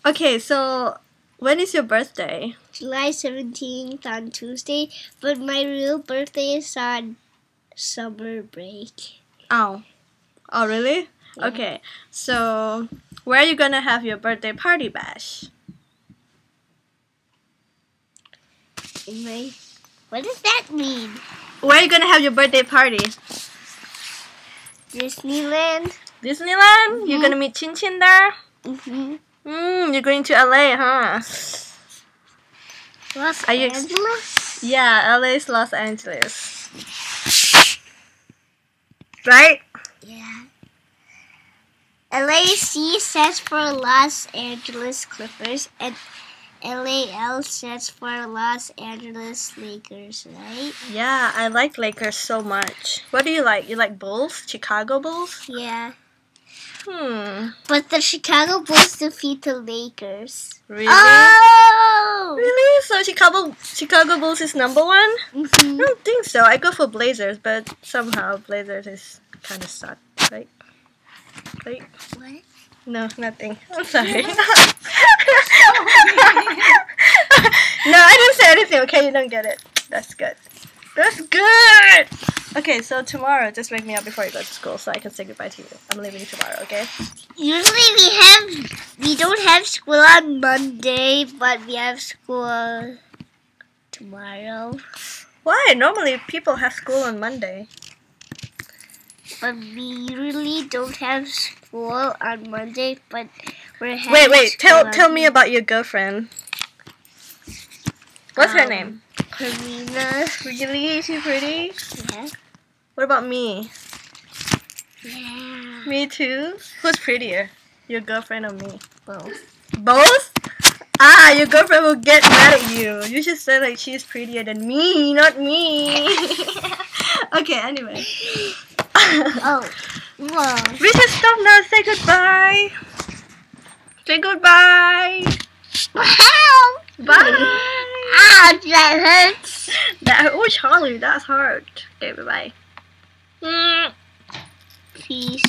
Okay, so when is your birthday? July 17th on Tuesday, but my real birthday is on summer break. Oh. Oh, really? Yeah. Okay, so where are you gonna have your birthday party bash? What does that mean? Where are you gonna have your birthday party? Disneyland. Disneyland? You're gonna meet Chin Chin there? You're going to LA, huh? Los Are you Angeles? Yeah, LA is Los Angeles. Right? Yeah. LAC stands for Los Angeles Clippers, and LAL stands for Los Angeles Lakers, right? Yeah, I like Lakers so much. What do you like? You like Bulls? Chicago Bulls? Yeah. But the Chicago Bulls defeat the Lakers. Really? Oh! Really? So Chicago Bulls is number one? I don't think so. I go for Blazers, but somehow Blazers is kind of suck, right? Right? What? No, nothing. I'm sorry. No, I didn't say anything, okay? You don't get it. That's good. That's good! Okay, so tomorrow, just wake me up before you go to school so I can say goodbye to you. I'm leaving tomorrow, okay? Usually we don't have school on Monday, but we have school tomorrow. Why? Normally people have school on Monday. But we usually don't have school on Monday, but we're having Wait, school tell me about your girlfriend. What's her name? Karina. Really? Is she pretty? Yeah. What about me? Yeah. Me too? Who's prettier? Your girlfriend or me? Both. Both? Ah, your girlfriend will get mad at you. You should say like she's prettier than me, not me. Okay, anyway. Oh. Whoa. We should stop now. Say goodbye. Say goodbye. Wow. Bye. Ouch, that hurts. Oh, Charlie, that's hard. Okay, bye-bye. Peace.